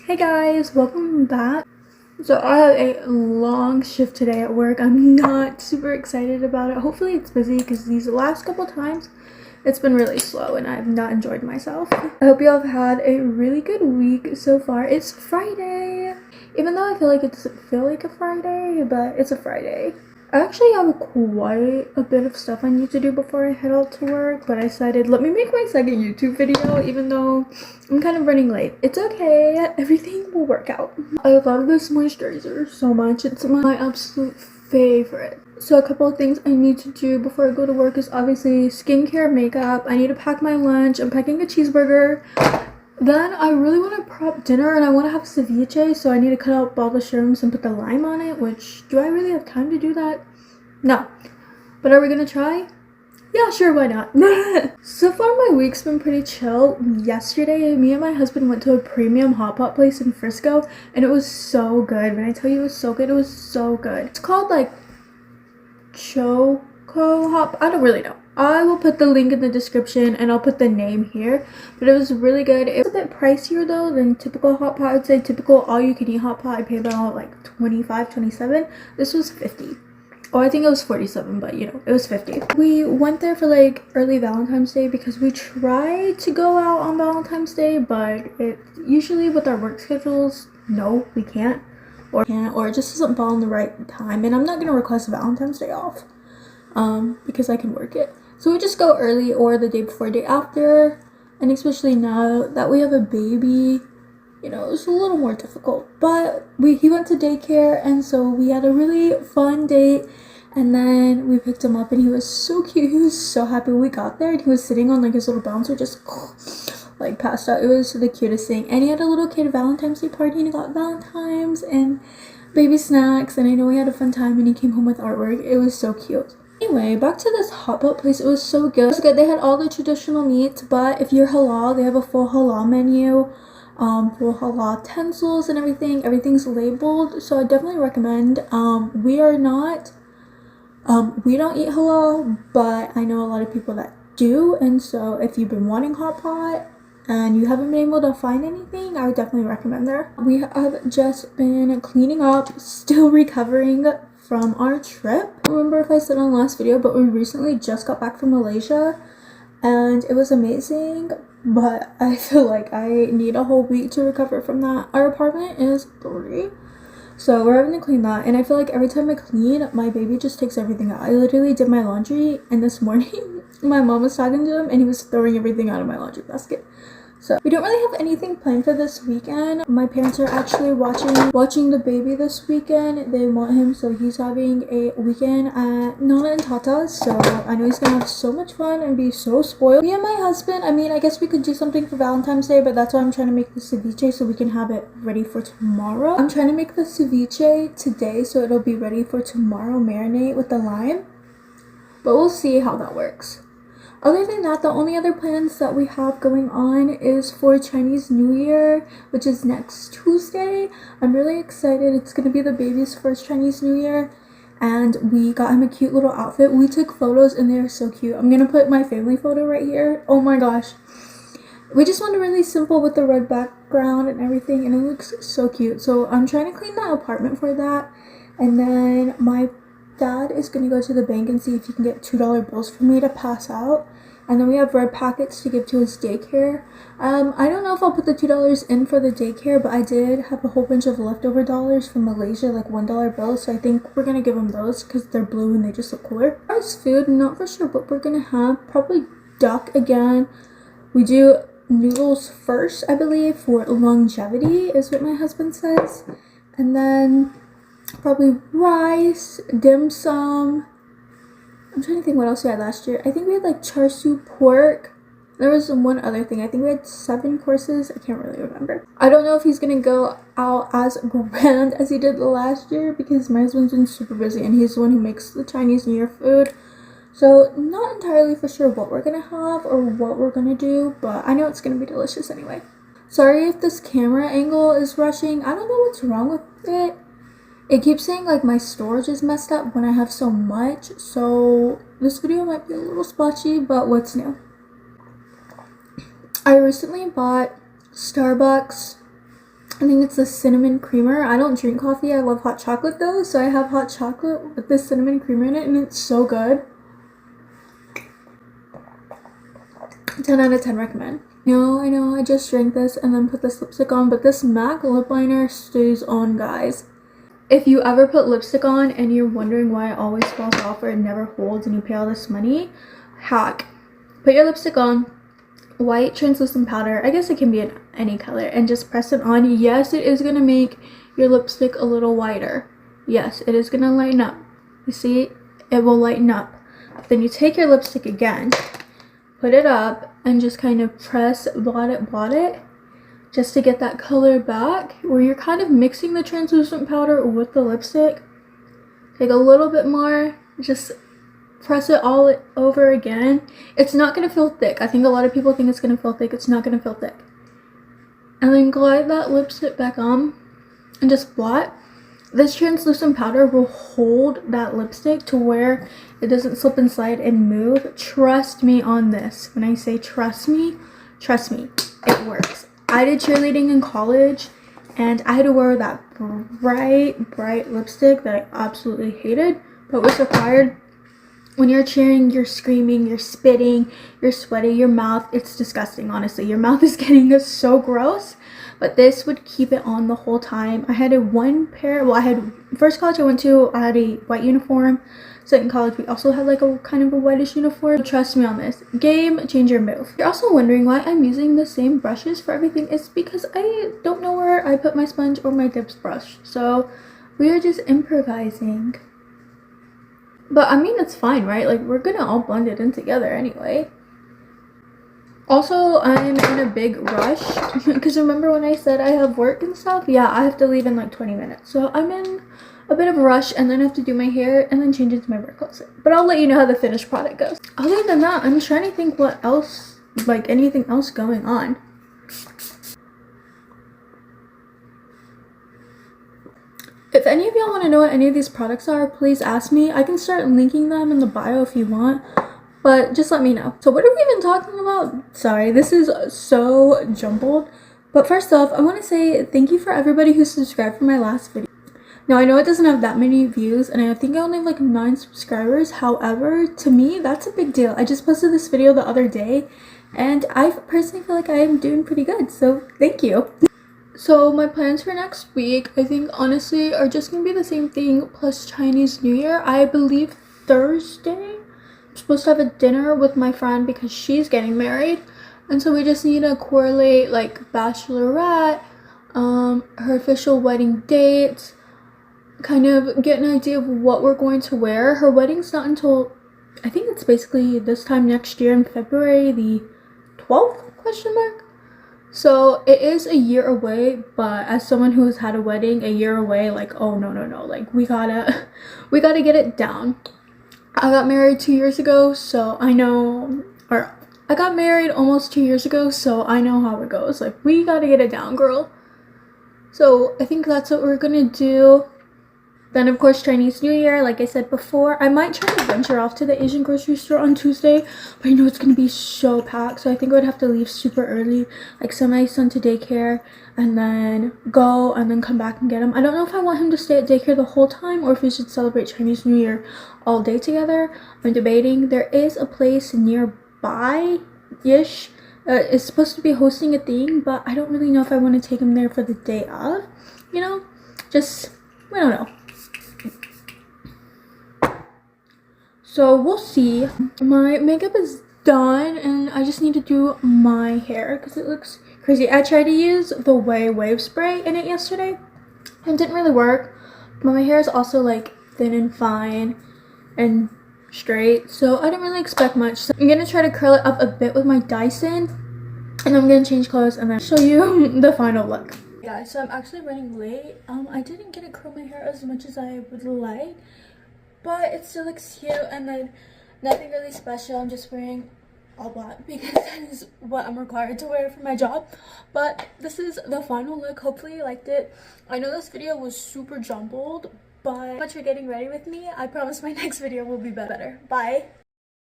Hey guys, welcome back. So I have a long shift today at work. I'm not super excited about it. Hopefully it's busy because these last couple times it's been really slow and I've not enjoyed myself. I hope you all have had a really good week so far. It's Friday. Even though I feel like it doesn't feel like a Friday, but it's a Friday. I actually have quite a bit of stuff I need to do before I head out to work, but I decided let me make my second YouTube video even though I'm kind of running late. It's okay, everything will work out. I love this moisturizer so much. It's my absolute favorite. So a couple of things I need to do before I go to work is obviously skincare, makeup. I need to pack my lunch. I'm packing a cheeseburger. Then I really want to prep dinner and I want to have ceviche, so I need to cut out all the shrooms and put the lime on it, which, do I really have time to do that? No. But are we gonna try? Yeah, sure, why not? So far my week's been pretty chill. Yesterday, me and my husband went to a premium hot pot place in Frisco and it was so good. When I tell you it was so good, it was so good. It's called like Choco Hot. I don't really know. I will put the link in the description and I'll put the name here, but it was really good. It was a bit pricier though than typical hot pot. I would say typical all-you-can-eat hot pot I paid about like 25, 27. This was 50. Oh, I think it was 47, but you know, it was 50. We went there for like early Valentine's Day because we try to go out on Valentine's Day, but it usually with our work schedules, no, we can't, or it just doesn't fall in the right time. And I'm not gonna request Valentine's Day off, because I can work it. So we just go early or the day before, day after, and especially now that we have a baby, you know, it's a little more difficult. But he went to daycare, and so we had a really fun date. And then we picked him up, and he was so cute. He was so happy when we got there, and he was sitting on like his little bouncer, just like passed out. It was the cutest thing. And he had a little kid Valentine's Day party, and he got Valentine's and baby snacks. And I know we had a fun time, and he came home with artwork. It was so cute. Anyway, back to this hot pot place. It was so good. It was good. They had all the traditional meats, but if you're halal, they have a full halal menu. Full halal utensils and everything's labeled, so I definitely recommend. We don't eat halal, but I know a lot of people that do, and so if you've been wanting hot pot and you haven't been able to find anything, I would definitely recommend there. We have just been cleaning up, still recovering from our trip. I don't remember if I said on the last video, but we recently just got back from Malaysia and it was amazing, but I feel like I need a whole week to recover from that. Our apartment is dirty, so we're having to clean that, and I feel like every time I clean, my baby just takes everything out. I literally did my laundry, and this morning my mom was talking to him and he was throwing everything out of my laundry basket. So we don't really have anything planned for this weekend. My parents are actually watching the baby this weekend. They want him, so he's having a weekend at Nana and Tata's. So I know he's gonna have so much fun and be so spoiled. Me and my husband, I mean, I guess we could do something for Valentine's Day, but that's why I'm trying to make the ceviche so we can have it ready for tomorrow. I'm trying to make the ceviche today so it'll be ready for tomorrow, marinate with the lime. But we'll see how that works. Other than that, the only other plans that we have going on is for Chinese New Year, which is next Tuesday. I'm really excited. It's going to be the baby's first Chinese New Year, and we got him a cute little outfit. We took photos, and they're so cute. I'm going to put my family photo right here. Oh my gosh. We just went really simple with the red background and everything, and it looks so cute. So I'm trying to clean the apartment for that, and then my dad is going to go to the bank and see if he can get $2 bills for me to pass out. And then we have red packets to give to his daycare. I don't know if I'll put the $2 in for the daycare, but I did have a whole bunch of leftover dollars from Malaysia, like $1 bills. So I think we're going to give him those because they're blue and they just look cooler. As far as food, not for sure what we're going to have. Probably duck again. We do noodles first, I believe, for longevity is what my husband says. And then probably rice, dim sum. I'm trying to think what else we had last year. I think we had like char siu pork. There was one other thing. I think we had 7 courses. I can't really remember. I don't know if he's gonna go out as grand as he did last year because my husband's been super busy and he's the one who makes the Chinese New Year food. So not entirely for sure what we're gonna have or what we're gonna do, but I know it's gonna be delicious anyway. Sorry if this camera angle is rushing. I don't know what's wrong with it. It keeps saying like my storage is messed up when I have so much, so this video might be a little splotchy, but what's new? I recently bought Starbucks I think it's the cinnamon creamer. I don't drink coffee. I love hot chocolate though, so I have hot chocolate with this cinnamon creamer in it, and it's so good. 10 out of 10 recommend. I know, I just drank this and then put this lipstick on, but this MAC lip liner stays on, guys. If you ever put lipstick on and you're wondering why it always falls off or it never holds and you pay all this money, hack. Put your lipstick on, white translucent powder, I guess it can be in any color, and just press it on. Yes, it is going to make your lipstick a little whiter. Yes, it is going to lighten up. You see, it will lighten up. Then you take your lipstick again, put it up, and just kind of press, blot it, just to get that color back, where you're kind of mixing the translucent powder with the lipstick. Take a little bit more, just press it all over again. It's not going to feel thick. I think a lot of people think it's going to feel thick. It's not going to feel thick. And then glide that lipstick back on and just blot. This translucent powder will hold that lipstick to where it doesn't slip and slide and move. Trust me on this. When I say trust me, it works. I did cheerleading in college, and I had to wear that bright lipstick that I absolutely hated, but was required. When you're cheering, you're screaming, you're spitting, you're sweating, your mouth, it's disgusting, honestly. Your mouth is getting so gross, but this would keep it on the whole time. I had first college I went to, I had a white uniform. Second college, we also had like a kind of a whitish uniform. Trust me on this. Game changer move. You're also wondering why I'm using the same brushes for everything. It's because I don't know where I put my sponge or my dips brush. So we are just improvising. But I mean, it's fine, right? Like, we're gonna all blend it in together anyway. Also, I'm in a big rush because remember when I said I have work and stuff? Yeah, I have to leave in like 20 minutes. So I'm in a bit of a rush, and then I have to do my hair and then change into my work clothes. But I'll let you know how the finished product goes. Other than that, I'm trying to think what else, like anything else going on. If any of y'all want to know what any of these products are, please ask me. I can start linking them in the bio if you want, but just let me know. So what are we even talking about? Sorry, this is so jumbled. But first off, I want to say thank you for everybody who subscribed for my last video. Now, I know it doesn't have that many views, and I think I only have like 9 subscribers. However, to me, that's a big deal. I just posted this video the other day, and I personally feel like I am doing pretty good, so thank you. So my plans for next week, I think honestly, are just gonna be the same thing plus Chinese New Year. I believe Thursday I'm supposed to have a dinner with my friend because she's getting married, and so we just need to correlate like bachelorette, her official wedding date, kind of get an idea of what we're going to wear. Her wedding's not until, I think it's basically this time next year in February the 12th, question mark. So it is a year away, but as someone who's had a wedding a year away, like, oh no, like we gotta get it down. I got married 2 years ago, so I know, or I got married almost 2 years ago, so I know how it goes. Like, we gotta get it down, girl. So I think that's what we're gonna do. Then, of course, Chinese New Year, like I said before. I might try to venture off to the Asian grocery store on Tuesday, but I know it's going to be so packed, so I think I would have to leave super early, like send my son to daycare, and then go, and then come back and get him. I don't know if I want him to stay at daycare the whole time, or if we should celebrate Chinese New Year all day together. I'm debating. There is a place nearby-ish. It's supposed to be hosting a thing, but I don't really know if I want to take him there for the day of, we don't know. So we'll see. My makeup is done, and I just need to do my hair because it looks crazy. I tried to use the wave spray in it yesterday and it didn't really work, but my hair is also like thin and fine and straight, so I didn't really expect much. So I'm gonna try to curl it up a bit with my Dyson, and I'm gonna change clothes and then show you the final look. Yeah, so I'm actually running late. I didn't get to curl my hair as much as I would like, but it still looks cute, and then nothing really special. I'm just wearing all black because that is what I'm required to wear for my job. But this is the final look. Hopefully you liked it. I know this video was super jumbled, but thank you so much for getting ready with me. I promise my next video will be better. Bye.